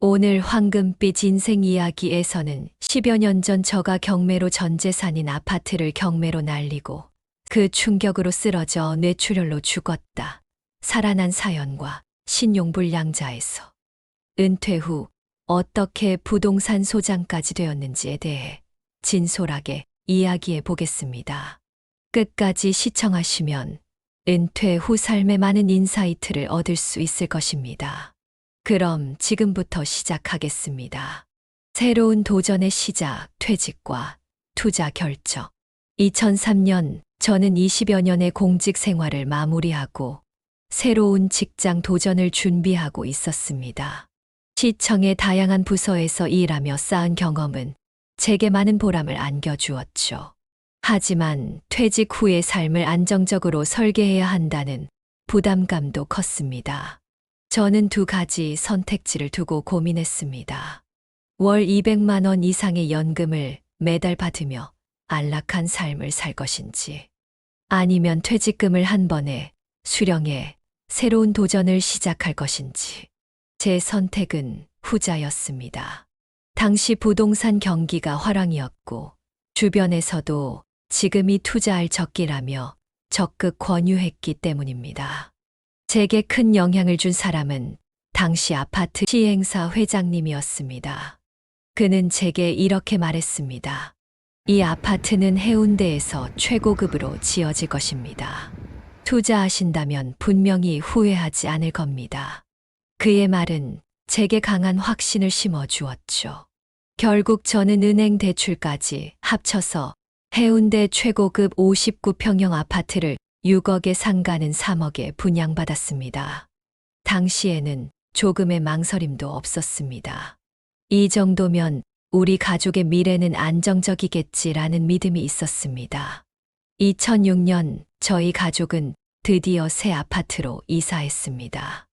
오늘 황금빛 인생 이야기에서는 10여 년 전 저가 경매로 전 재산인 아파트를 경매로 날리고 그 충격으로 쓰러져 뇌출혈로 죽었다. 살아난 사연과 신용불량자에서 은퇴 후 어떻게 부동산 소장까지 되었는지에 대해 진솔하게 이야기해 보겠습니다. 끝까지 시청하시면 은퇴 후 삶의 많은 인사이트를 얻을 수 있을 것입니다. 그럼 지금부터 시작하겠습니다. 새로운 도전의 시작, 퇴직과 투자 결정. 2003년 저는 20여 년의 공직 생활을 마무리하고 새로운 직장 도전을 준비하고 있었습니다. 시청의 다양한 부서에서 일하며 쌓은 경험은 제게 많은 보람을 안겨주었죠. 하지만 퇴직 후의 삶을 안정적으로 설계해야 한다는 부담감도 컸습니다. 저는 두 가지 선택지를 두고 고민했습니다. 월 200만 원 이상의 연금을 매달 받으며 안락한 삶을 살 것인지, 아니면 퇴직금을 한 번에 수령해 새로운 도전을 시작할 것인지. 제 선택은 후자였습니다. 당시 부동산 경기가 화랑이었고 주변에서도 지금이 투자할 적기라며 적극 권유했기 때문입니다. 제게 큰 영향을 준 사람은 당시 아파트 시행사 회장님이었습니다. 그는 제게 이렇게 말했습니다. 이 아파트는 해운대에서 최고급으로 지어질 것입니다. 투자하신다면 분명히 후회하지 않을 겁니다. 그의 말은 제게 강한 확신을 심어 주었죠. 결국 저는 은행 대출까지 합쳐서 해운대 최고급 59평형 아파트를 6억에 상가는 3억에 분양받았습니다. 당시에는 조금의 망설임도 없었습니다. 이 정도면 우리 가족의 미래는 안정적이겠지라는 믿음이 있었습니다. 2006년 저희 가족은 드디어 새 아파트로 이사했습니다.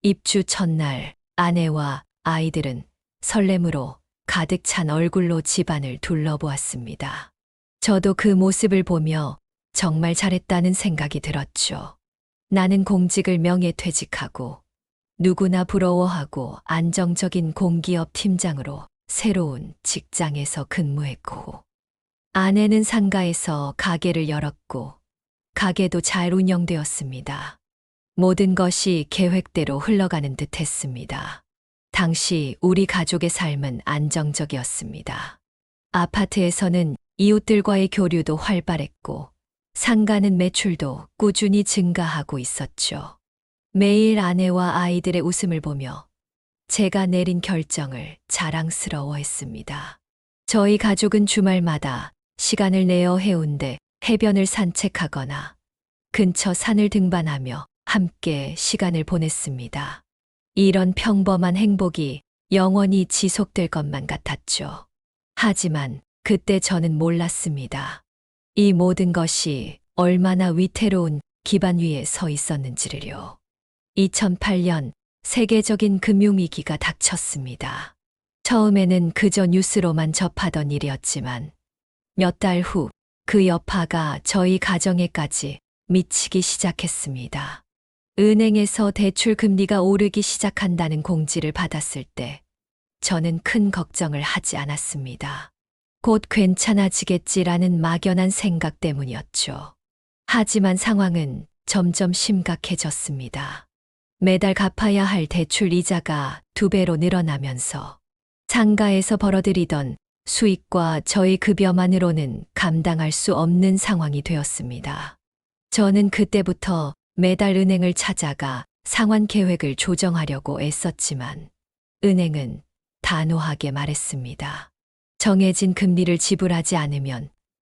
입주 첫날 아내와 아이들은 설렘으로 가득 찬 얼굴로 집안을 둘러보았습니다. 저도 그 모습을 보며 정말 잘했다는 생각이 들었죠. 나는 공직을 명예퇴직하고 누구나 부러워하고 안정적인 공기업 팀장으로 새로운 직장에서 근무했고, 아내는 상가에서 가게를 열었고 가게도 잘 운영되었습니다. 모든 것이 계획대로 흘러가는 듯 했습니다. 당시 우리 가족의 삶은 안정적이었습니다. 아파트에서는 이웃들과의 교류도 활발했고 상가는 매출도 꾸준히 증가하고 있었죠. 매일 아내와 아이들의 웃음을 보며 제가 내린 결정을 자랑스러워했습니다. 저희 가족은 주말마다 시간을 내어 해운대 해변을 산책하거나 근처 산을 등반하며 함께 시간을 보냈습니다. 이런 평범한 행복이 영원히 지속될 것만 같았죠. 하지만 그때 저는 몰랐습니다. 이 모든 것이 얼마나 위태로운 기반 위에 서 있었는지를요. 2008년 세계적인 금융위기가 닥쳤습니다. 처음에는 그저 뉴스로만 접하던 일이었지만 몇 달 후 그 여파가 저희 가정에까지 미치기 시작했습니다. 은행에서 대출 금리가 오르기 시작한다는 공지를 받았을 때 저는 큰 걱정을 하지 않았습니다. 곧 괜찮아지겠지라는 막연한 생각 때문이었죠. 하지만 상황은 점점 심각해졌습니다. 매달 갚아야 할 대출 이자가 2배로 늘어나면서 상가에서 벌어들이던 수익과 저희 급여만으로는 감당할 수 없는 상황이 되었습니다. 저는 그때부터 매달 은행을 찾아가 상환 계획을 조정하려고 애썼지만 은행은 단호하게 말했습니다. 정해진 금리를 지불하지 않으면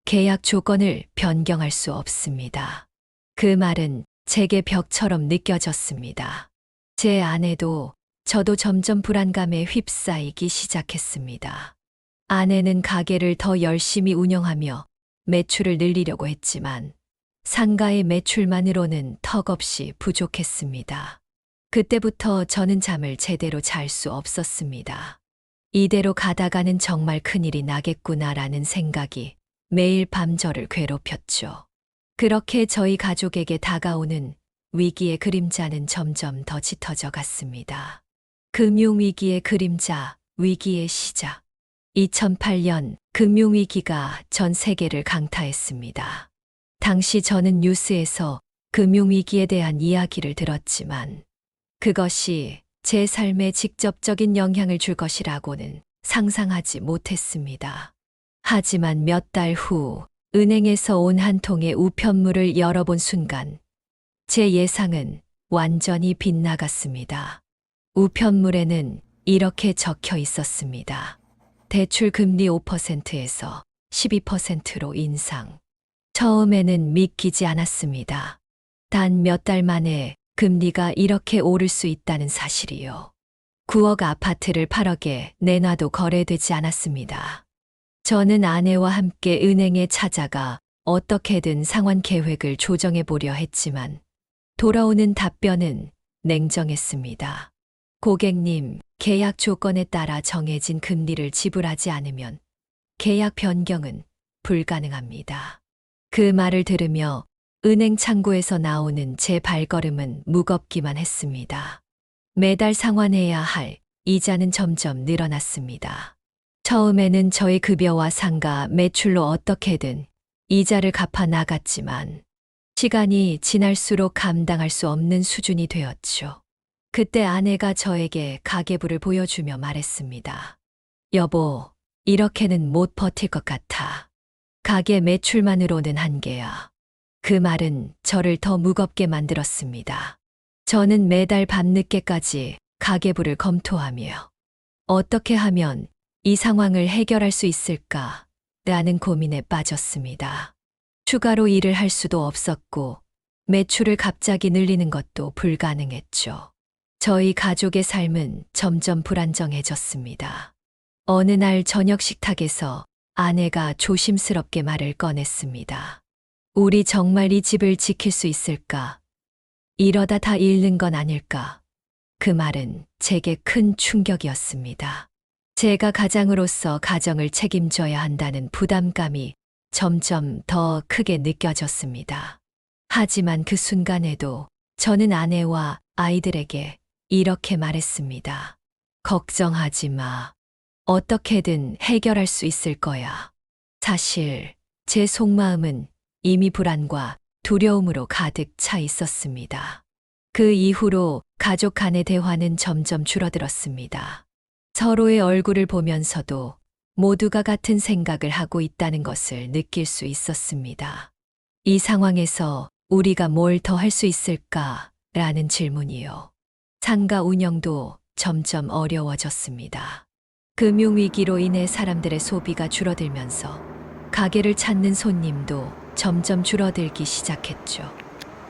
계약 조건을 변경할 수 없습니다. 그 말은 제게 벽처럼 느껴졌습니다. 제 아내도 저도 점점 불안감에 휩싸이기 시작했습니다. 아내는 가게를 더 열심히 운영하며 매출을 늘리려고 했지만 상가의 매출만으로는 턱없이 부족했습니다. 그때부터 저는 잠을 제대로 잘 수 없었습니다. 이대로 가다가는 정말 큰일이 나겠구나라는 생각이 매일 밤 저를 괴롭혔죠. 그렇게 저희 가족에게 다가오는 위기의 그림자는 점점 더 짙어져 갔습니다. 금융위기의 그림자, 위기의 시작. 2008년 금융위기가 전 세계를 강타했습니다. 당시 저는 뉴스에서 금융위기에 대한 이야기를 들었지만 그것이 제 삶에 직접적인 영향을 줄 것이라고는 상상하지 못했습니다. 하지만 몇 달 후 은행에서 온 한 통의 우편물을 열어본 순간 제 예상은 완전히 빗나갔습니다. 우편물에는 이렇게 적혀 있었습니다. 대출 금리 5%에서 12%로 인상. 처음에는 믿기지 않았습니다. 단 몇 달 만에 금리가 이렇게 오를 수 있다는 사실이요. 9억 아파트를 8억에 내놔도 거래되지 않았습니다. 저는 아내와 함께 은행에 찾아가 어떻게든 상환 계획을 조정해 보려 했지만 돌아오는 답변은 냉정했습니다. 고객님, 계약 조건에 따라 정해진 금리를 지불하지 않으면 계약 변경은 불가능합니다. 그 말을 들으며 은행 창구에서 나오는 제 발걸음은 무겁기만 했습니다. 매달 상환해야 할 이자는 점점 늘어났습니다. 처음에는 저의 급여와 상가, 매출로 어떻게든 이자를 갚아 나갔지만 시간이 지날수록 감당할 수 없는 수준이 되었죠. 그때 아내가 저에게 가계부를 보여주며 말했습니다. 여보, 이렇게는 못 버틸 것 같아. 가게 매출만으로는 한계야. 그 말은 저를 더 무겁게 만들었습니다. 저는 매달 밤늦게까지 가계부를 검토하며 어떻게 하면 이 상황을 해결할 수 있을까? 라는 고민에 빠졌습니다. 추가로 일을 할 수도 없었고 매출을 갑자기 늘리는 것도 불가능했죠. 저희 가족의 삶은 점점 불안정해졌습니다. 어느 날 저녁 식탁에서 아내가 조심스럽게 말을 꺼냈습니다. 우리 정말 이 집을 지킬 수 있을까? 이러다 다 잃는 건 아닐까? 그 말은 제게 큰 충격이었습니다. 제가 가장으로서 가정을 책임져야 한다는 부담감이 점점 더 크게 느껴졌습니다. 하지만 그 순간에도 저는 아내와 아이들에게 이렇게 말했습니다. 걱정하지 마. 어떻게든 해결할 수 있을 거야. 사실 제 속마음은 이미 불안과 두려움으로 가득 차 있었습니다. 그 이후로 가족 간의 대화는 점점 줄어들었습니다. 서로의 얼굴을 보면서도 모두가 같은 생각을 하고 있다는 것을 느낄 수 있었습니다. 이 상황에서 우리가 뭘 더 할 수 있을까? 라는 질문이요. 상가 운영도 점점 어려워졌습니다. 금융위기로 인해 사람들의 소비가 줄어들면서 가게를 찾는 손님도 점점 줄어들기 시작했죠.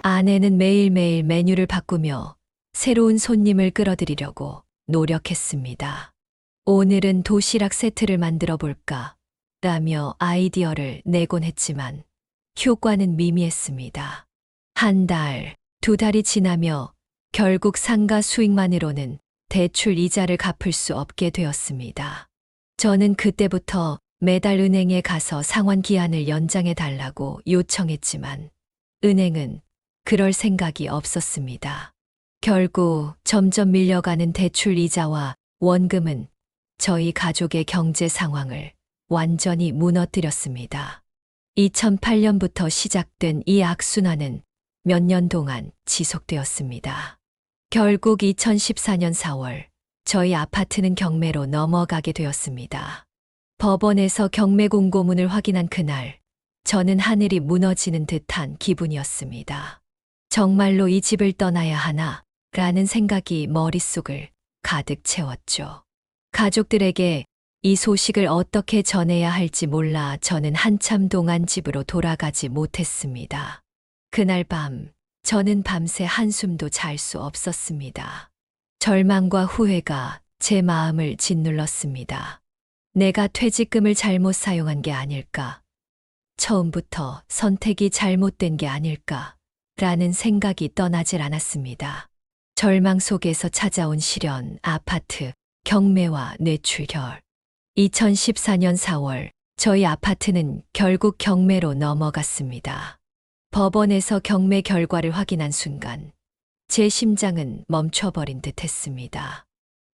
아내는 매일매일 메뉴를 바꾸며 새로운 손님을 끌어들이려고 노력했습니다. 오늘은 도시락 세트를 만들어 볼까? 라며 아이디어를 내곤 했지만 효과는 미미했습니다. 한 달, 두 달이 지나며 결국 상가 수익만으로는 대출 이자를 갚을 수 없게 되었습니다. 저는 그때부터 매달 은행에 가서 상환 기한을 연장해 달라고 요청했지만 은행은 그럴 생각이 없었습니다. 결국 점점 밀려가는 대출 이자와 원금은 저희 가족의 경제 상황을 완전히 무너뜨렸습니다. 2008년부터 시작된 이 악순환은 몇 년 동안 지속되었습니다. 결국 2014년 4월 저희 아파트는 경매로 넘어가게 되었습니다. 법원에서 경매 공고문을 확인한 그날 저는 하늘이 무너지는 듯한 기분이었습니다. 정말로 이 집을 떠나야 하나? 라는 생각이 머릿속을 가득 채웠죠. 가족들에게 이 소식을 어떻게 전해야 할지 몰라 저는 한참 동안 집으로 돌아가지 못했습니다. 그날 밤 저는 밤새 한숨도 잘 수 없었습니다. 절망과 후회가 제 마음을 짓눌렀습니다. 내가 퇴직금을 잘못 사용한 게 아닐까? 처음부터 선택이 잘못된 게 아닐까? 라는 생각이 떠나질 않았습니다. 절망 속에서 찾아온 시련, 아파트, 경매와 뇌출혈. 2014년 4월 저희 아파트는 결국 경매로 넘어갔습니다. 법원에서 경매 결과를 확인한 순간 제 심장은 멈춰버린 듯 했습니다.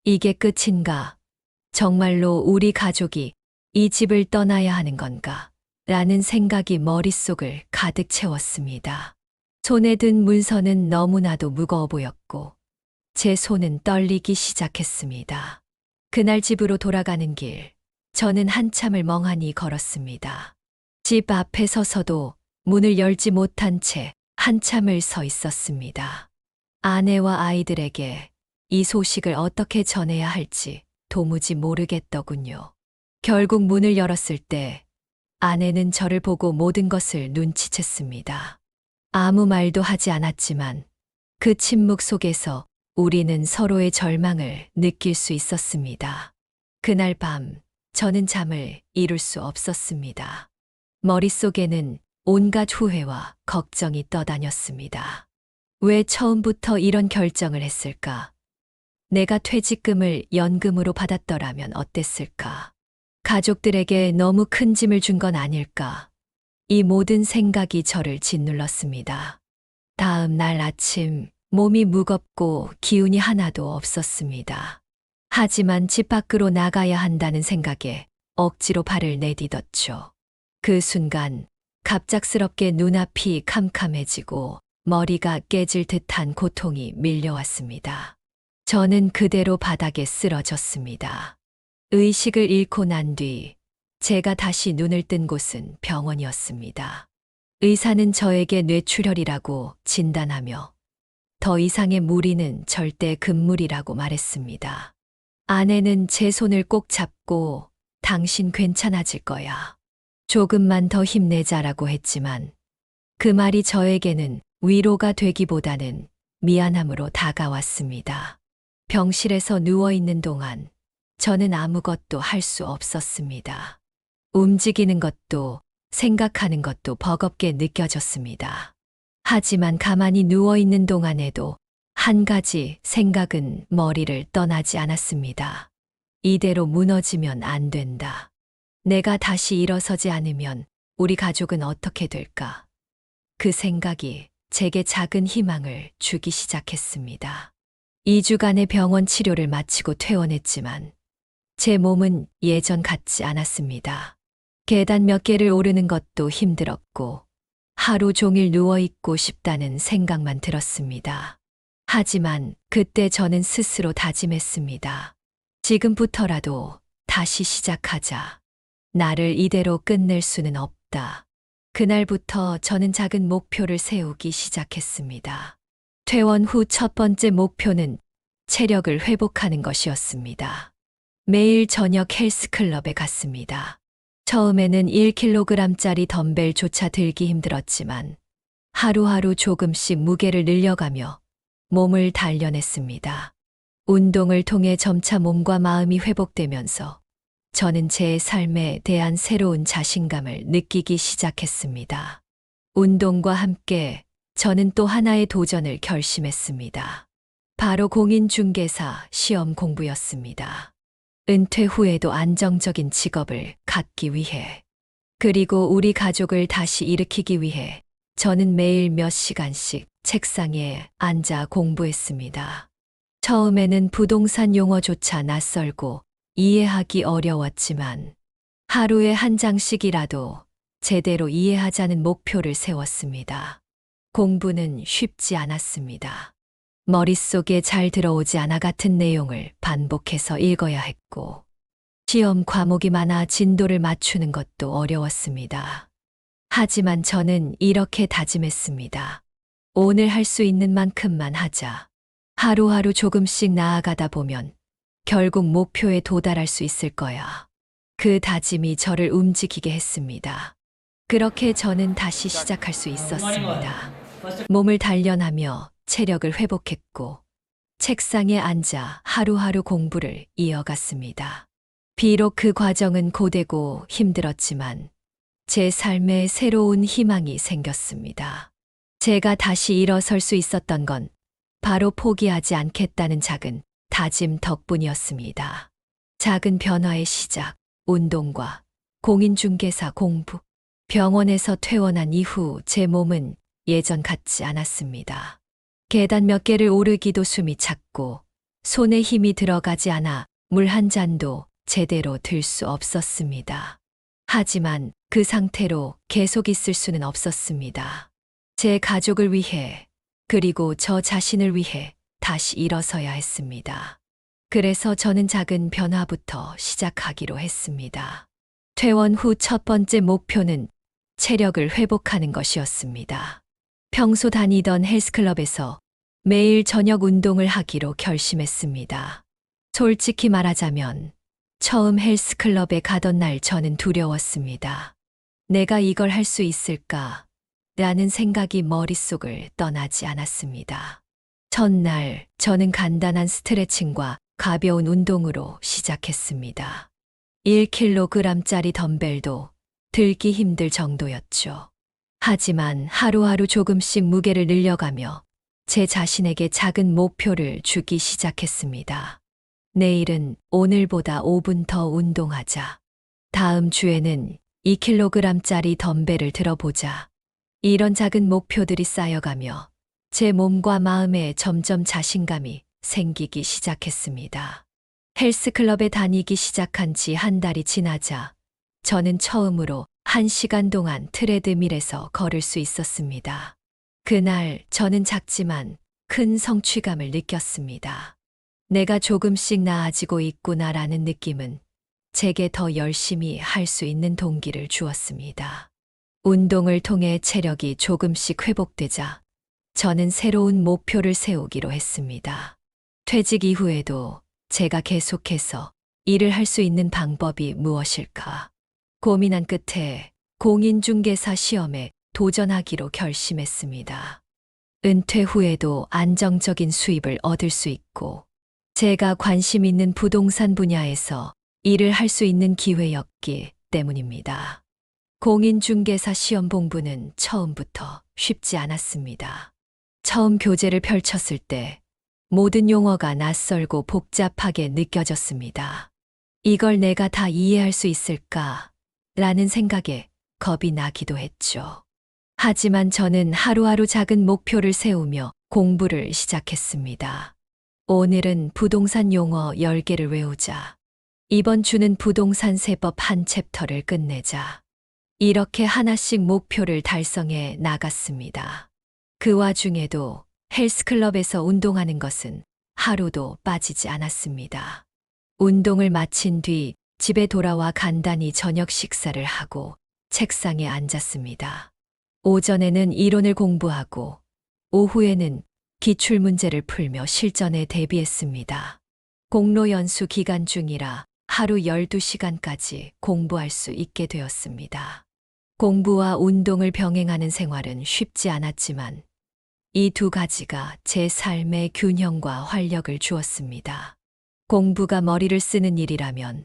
이게 끝인가? 정말로 우리 가족이 이 집을 떠나야 하는 건가? 라는 생각이 머릿속을 가득 채웠습니다. 손에 든 문서는 너무나도 무거워 보였고, 제 손은 떨리기 시작했습니다. 그날 집으로 돌아가는 길, 저는 한참을 멍하니 걸었습니다. 집 앞에 서서도 문을 열지 못한 채 한참을 서 있었습니다. 아내와 아이들에게 이 소식을 어떻게 전해야 할지 도무지 모르겠더군요. 결국 문을 열었을 때 아내는 저를 보고 모든 것을 눈치챘습니다. 아무 말도 하지 않았지만 그 침묵 속에서 우리는 서로의 절망을 느낄 수 있었습니다. 그날 밤 저는 잠을 이룰 수 없었습니다. 머릿속에는 온갖 후회와 걱정이 떠다녔습니다. 왜 처음부터 이런 결정을 했을까? 내가 퇴직금을 연금으로 받았더라면 어땠을까? 가족들에게 너무 큰 짐을 준 건 아닐까? 이 모든 생각이 저를 짓눌렀습니다. 다음 날 아침 몸이 무겁고 기운이 하나도 없었습니다. 하지만 집 밖으로 나가야 한다는 생각에 억지로 발을 내디뎠죠. 그 순간 갑작스럽게 눈앞이 캄캄해지고 머리가 깨질 듯한 고통이 밀려왔습니다. 저는 그대로 바닥에 쓰러졌습니다. 의식을 잃고 난 뒤 제가 다시 눈을 뜬 곳은 병원이었습니다. 의사는 저에게 뇌출혈이라고 진단하며 더 이상의 무리는 절대 금물이라고 말했습니다. 아내는 제 손을 꼭 잡고 당신 괜찮아질 거야. 조금만 더 힘내자라고 했지만 그 말이 저에게는 위로가 되기보다는 미안함으로 다가왔습니다. 병실에서 누워있는 동안 저는 아무것도 할 수 없었습니다. 움직이는 것도 생각하는 것도 버겁게 느껴졌습니다. 하지만 가만히 누워있는 동안에도 한 가지 생각은 머리를 떠나지 않았습니다. 이대로 무너지면 안 된다. 내가 다시 일어서지 않으면 우리 가족은 어떻게 될까? 그 생각이 제게 작은 희망을 주기 시작했습니다. 2주간의 병원 치료를 마치고 퇴원했지만 제 몸은 예전 같지 않았습니다. 계단 몇 개를 오르는 것도 힘들었고 하루 종일 누워있고 싶다는 생각만 들었습니다. 하지만 그때 저는 스스로 다짐했습니다. 지금부터라도 다시 시작하자. 나를 이대로 끝낼 수는 없다. 그날부터 저는 작은 목표를 세우기 시작했습니다. 퇴원 후 첫 번째 목표는 체력을 회복하는 것이었습니다. 매일 저녁 헬스클럽에 갔습니다. 처음에는 1kg짜리 덤벨조차 들기 힘들었지만 하루하루 조금씩 무게를 늘려가며 몸을 단련했습니다. 운동을 통해 점차 몸과 마음이 회복되면서 저는 제 삶에 대한 새로운 자신감을 느끼기 시작했습니다. 운동과 함께 저는 또 하나의 도전을 결심했습니다. 바로 공인중개사 시험 공부였습니다. 은퇴 후에도 안정적인 직업을 갖기 위해, 그리고 우리 가족을 다시 일으키기 위해 저는 매일 몇 시간씩 책상에 앉아 공부했습니다. 처음에는 부동산 용어조차 낯설고 이해하기 어려웠지만 하루에 한 장씩이라도 제대로 이해하자는 목표를 세웠습니다. 공부는 쉽지 않았습니다. 머릿속에 잘 들어오지 않아 같은 내용을 반복해서 읽어야 했고, 시험 과목이 많아 진도를 맞추는 것도 어려웠습니다. 하지만 저는 이렇게 다짐했습니다. 오늘 할 수 있는 만큼만 하자. 하루하루 조금씩 나아가다 보면 결국 목표에 도달할 수 있을 거야. 그 다짐이 저를 움직이게 했습니다. 그렇게 저는 다시 시작할 수 있었습니다. 몸을 단련하며 체력을 회복했고 책상에 앉아 하루하루 공부를 이어갔습니다. 비록 그 과정은 고되고 힘들었지만 제 삶에 새로운 희망이 생겼습니다. 제가 다시 일어설 수 있었던 건 바로 포기하지 않겠다는 작은 다짐 덕분이었습니다. 작은 변화의 시작, 운동과 공인중개사 공부, 병원에서 퇴원한 이후 제 몸은 예전 같지 않았습니다. 계단 몇 개를 오르기도 숨이 찼고 손에 힘이 들어가지 않아 물 한 잔도 제대로 들 수 없었습니다. 하지만 그 상태로 계속 있을 수는 없었습니다. 제 가족을 위해, 그리고 저 자신을 위해 다시 일어서야 했습니다. 그래서 저는 작은 변화부터 시작하기로 했습니다. 퇴원 후 첫 번째 목표는 체력을 회복하는 것이었습니다. 평소 다니던 헬스클럽에서 매일 저녁 운동을 하기로 결심했습니다. 솔직히 말하자면 처음 헬스클럽에 가던 날 저는 두려웠습니다. 내가 이걸 할 수 있을까? 라는 생각이 머릿속을 떠나지 않았습니다. 첫날 저는 간단한 스트레칭과 가벼운 운동으로 시작했습니다. 1kg짜리 덤벨도 들기 힘들 정도였죠. 하지만 하루하루 조금씩 무게를 늘려가며 제 자신에게 작은 목표를 주기 시작했습니다. 내일은 오늘보다 5분 더 운동하자. 다음 주에는 2kg짜리 덤벨을 들어보자. 이런 작은 목표들이 쌓여가며 제 몸과 마음에 점점 자신감이 생기기 시작했습니다. 헬스클럽에 다니기 시작한 지 한 달이 지나자 저는 처음으로 1시간 동안 트레드밀에서 걸을 수 있었습니다. 그날 저는 작지만 큰 성취감을 느꼈습니다. 내가 조금씩 나아지고 있구나라는 느낌은 제게 더 열심히 할 수 있는 동기를 주었습니다. 운동을 통해 체력이 조금씩 회복되자 저는 새로운 목표를 세우기로 했습니다. 퇴직 이후에도 제가 계속해서 일을 할 수 있는 방법이 무엇일까? 고민한 끝에 공인중개사 시험에 도전하기로 결심했습니다. 은퇴 후에도 안정적인 수입을 얻을 수 있고 제가 관심 있는 부동산 분야에서 일을 할 수 있는 기회였기 때문입니다. 공인중개사 시험 공부는 처음부터 쉽지 않았습니다. 처음 교재를 펼쳤을 때 모든 용어가 낯설고 복잡하게 느껴졌습니다. 이걸 내가 다 이해할 수 있을까? 라는 생각에 겁이 나기도 했죠. 하지만 저는 하루하루 작은 목표를 세우며 공부를 시작했습니다. 오늘은 부동산 용어 10개를 외우자. 이번 주는 부동산 세법 한 챕터를 끝내자. 이렇게 하나씩 목표를 달성해 나갔습니다. 그 와중에도 헬스클럽에서 운동하는 것은 하루도 빠지지 않았습니다. 운동을 마친 뒤 집에 돌아와 간단히 저녁 식사를 하고 책상에 앉았습니다. 오전에는 이론을 공부하고 오후에는 기출문제를 풀며 실전에 대비했습니다. 공로 연수 기간 중이라 하루 12시간까지 공부할 수 있게 되었습니다. 공부와 운동을 병행하는 생활은 쉽지 않았지만 이 두 가지가 제 삶의 균형과 활력을 주었습니다. 공부가 머리를 쓰는 일이라면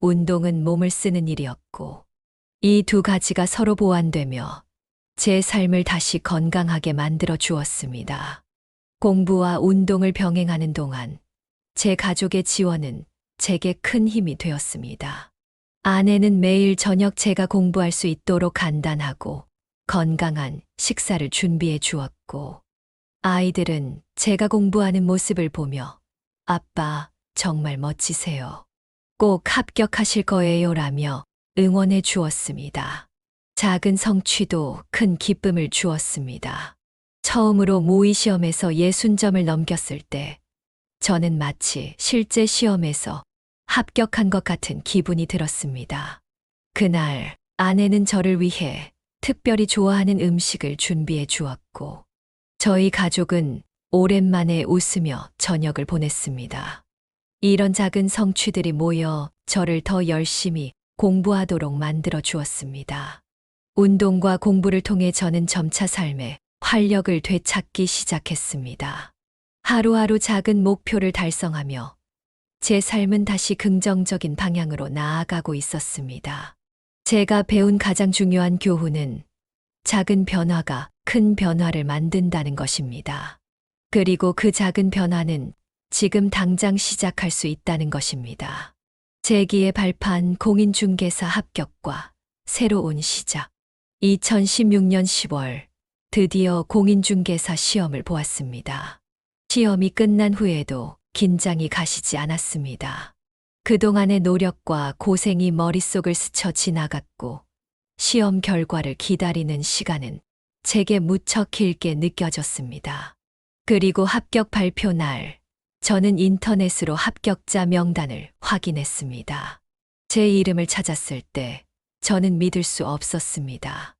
운동은 몸을 쓰는 일이었고 이 두 가지가 서로 보완되며 제 삶을 다시 건강하게 만들어 주었습니다. 공부와 운동을 병행하는 동안 제 가족의 지원은 제게 큰 힘이 되었습니다. 아내는 매일 저녁 제가 공부할 수 있도록 간단하고 건강한 식사를 준비해 주었고 아이들은 제가 공부하는 모습을 보며 아빠 정말 멋지세요. 꼭 합격하실 거예요 라며 응원해 주었습니다. 작은 성취도 큰 기쁨을 주었습니다. 처음으로 모의 시험에서 60점을 넘겼을 때 저는 마치 실제 시험에서 합격한 것 같은 기분이 들었습니다. 그날 아내는 저를 위해 특별히 좋아하는 음식을 준비해 주었고 저희 가족은 오랜만에 웃으며 저녁을 보냈습니다. 이런 작은 성취들이 모여 저를 더 열심히 공부하도록 만들어 주었습니다. 운동과 공부를 통해 저는 점차 삶에 활력을 되찾기 시작했습니다. 하루하루 작은 목표를 달성하며 제 삶은 다시 긍정적인 방향으로 나아가고 있었습니다. 제가 배운 가장 중요한 교훈은 작은 변화가 큰 변화를 만든다는 것입니다. 그리고 그 작은 변화는 지금 당장 시작할 수 있다는 것입니다. 제기에 발판 공인중개사 합격과 새로운 시작. 2016년 10월 드디어 공인중개사 시험을 보았습니다. 시험이 끝난 후에도 긴장이 가시지 않았습니다. 그동안의 노력과 고생이 머릿속을 스쳐 지나갔고 시험 결과를 기다리는 시간은 제게 무척 길게 느껴졌습니다. 그리고 합격 발표 날, 저는 인터넷으로 합격자 명단을 확인했습니다. 제 이름을 찾았을 때 저는 믿을 수 없었습니다.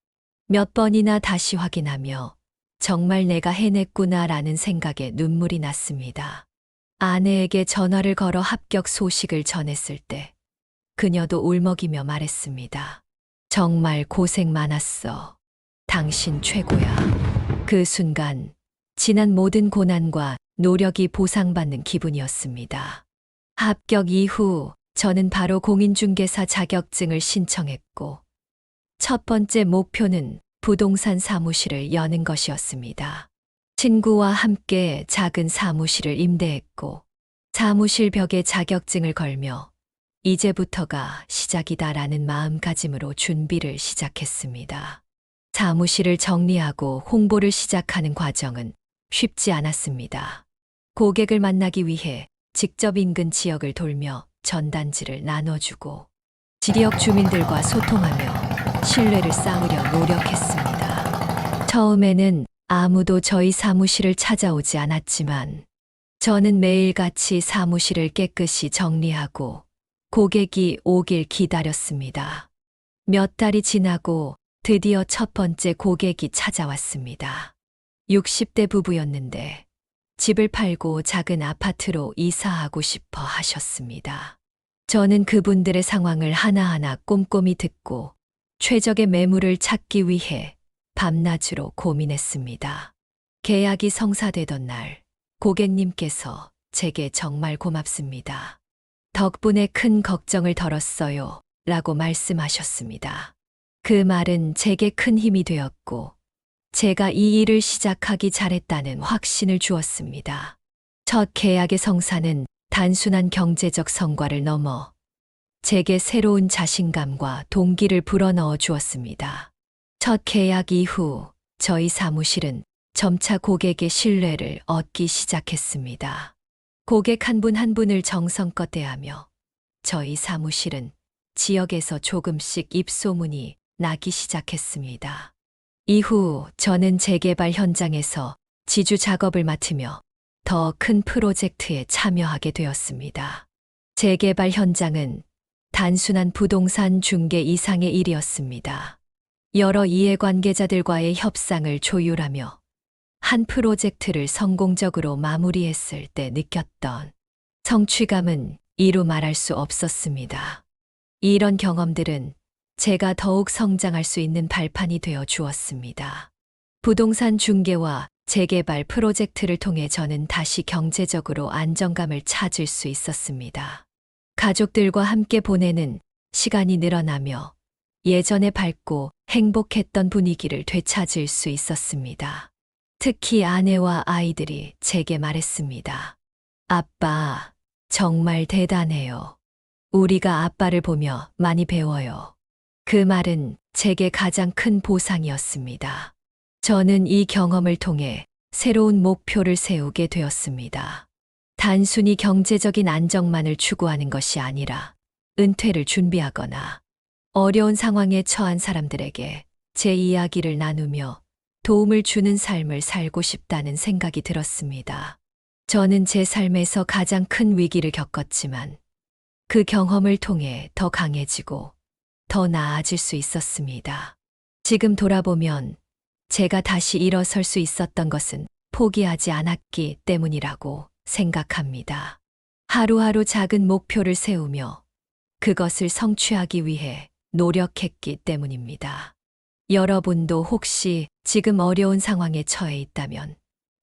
몇 번이나 다시 확인하며 정말 내가 해냈구나라는 생각에 눈물이 났습니다. 아내에게 전화를 걸어 합격 소식을 전했을 때 그녀도 울먹이며 말했습니다. 정말 고생 많았어. 당신 최고야. 그 순간 지난 모든 고난과 노력이 보상받는 기분이었습니다. 합격 이후 저는 바로 공인중개사 자격증을 신청했고 첫 번째 목표는 부동산 사무실을 여는 것이었습니다. 친구와 함께 작은 사무실을 임대했고 사무실 벽에 자격증을 걸며 이제부터가 시작이다라는 마음가짐으로 준비를 시작했습니다. 사무실을 정리하고 홍보를 시작하는 과정은 쉽지 않았습니다. 고객을 만나기 위해 직접 인근 지역을 돌며 전단지를 나눠주고 지역 주민들과 소통하며 신뢰를 쌓으려 노력했습니다. 처음에는 아무도 저희 사무실을 찾아오지 않았지만 저는 매일같이 사무실을 깨끗이 정리하고 고객이 오길 기다렸습니다. 몇 달이 지나고 드디어 첫 번째 고객이 찾아왔습니다. 60대 부부였는데 집을 팔고 작은 아파트로 이사하고 싶어 하셨습니다. 저는 그분들의 상황을 하나하나 꼼꼼히 듣고 최적의 매물을 찾기 위해 밤낮으로 고민했습니다. 계약이 성사되던 날 고객님께서 제게 정말 고맙습니다. 덕분에 큰 걱정을 덜었어요. 라고 말씀하셨습니다. 그 말은 제게 큰 힘이 되었고 제가 이 일을 시작하기 잘했다는 확신을 주었습니다. 첫 계약의 성사는 단순한 경제적 성과를 넘어 제게 새로운 자신감과 동기를 불어넣어 주었습니다. 첫 계약 이후 저희 사무실은 점차 고객의 신뢰를 얻기 시작했습니다. 고객 한 분 한 분을 정성껏 대하며 저희 사무실은 지역에서 조금씩 입소문이 나기 시작했습니다. 이후 저는 재개발 현장에서 지주 작업을 맡으며 더 큰 프로젝트에 참여하게 되었습니다. 재개발 현장은 단순한 부동산 중개 이상의 일이었습니다. 여러 이해관계자들과의 협상을 조율하며 한 프로젝트를 성공적으로 마무리했을 때 느꼈던 성취감은 이루 말할 수 없었습니다. 이런 경험들은 제가 더욱 성장할 수 있는 발판이 되어 주었습니다. 부동산 중개와 재개발 프로젝트를 통해 저는 다시 경제적으로 안정감을 찾을 수 있었습니다. 가족들과 함께 보내는 시간이 늘어나며 예전에 밝고 행복했던 분위기를 되찾을 수 있었습니다. 특히 아내와 아이들이 제게 말했습니다. 아빠, 정말 대단해요. 우리가 아빠를 보며 많이 배워요. 그 말은 제게 가장 큰 보상이었습니다. 저는 이 경험을 통해 새로운 목표를 세우게 되었습니다. 단순히 경제적인 안정만을 추구하는 것이 아니라 은퇴를 준비하거나 어려운 상황에 처한 사람들에게 제 이야기를 나누며 도움을 주는 삶을 살고 싶다는 생각이 들었습니다. 저는 제 삶에서 가장 큰 위기를 겪었지만 그 경험을 통해 더 강해지고 더 나아질 수 있었습니다. 지금 돌아보면 제가 다시 일어설 수 있었던 것은 포기하지 않았기 때문이라고 생각합니다. 하루하루 작은 목표를 세우며 그것을 성취하기 위해 노력했기 때문입니다. 여러분도 혹시 지금 어려운 상황에 처해 있다면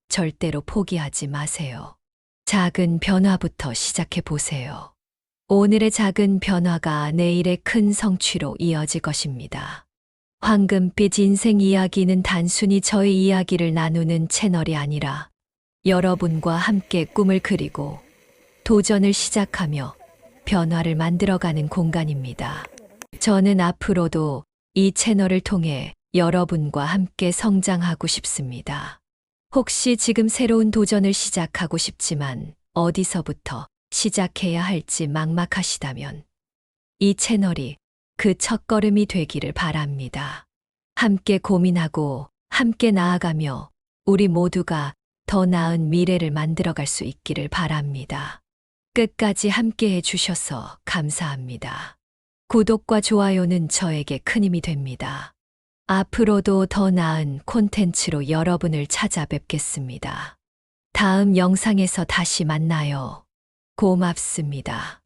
절대로 포기하지 마세요. 작은 변화부터 시작해 보세요. 오늘의 작은 변화가 내일의 큰 성취로 이어질 것입니다. 황금빛 인생 이야기는 단순히 저의 이야기를 나누는 채널이 아니라 여러분과 함께 꿈을 그리고 도전을 시작하며 변화를 만들어가는 공간입니다. 저는 앞으로도 이 채널을 통해 여러분과 함께 성장하고 싶습니다. 혹시 지금 새로운 도전을 시작하고 싶지만 어디서부터 시작해야 할지 막막하시다면 이 채널이 그 첫걸음이 되기를 바랍니다. 함께 고민하고 함께 나아가며 우리 모두가 더 나은 미래를 만들어갈 수 있기를 바랍니다. 끝까지 함께 해주셔서 감사합니다. 구독과 좋아요는 저에게 큰 힘이 됩니다. 앞으로도 더 나은 콘텐츠로 여러분을 찾아뵙겠습니다. 다음 영상에서 다시 만나요. 고맙습니다.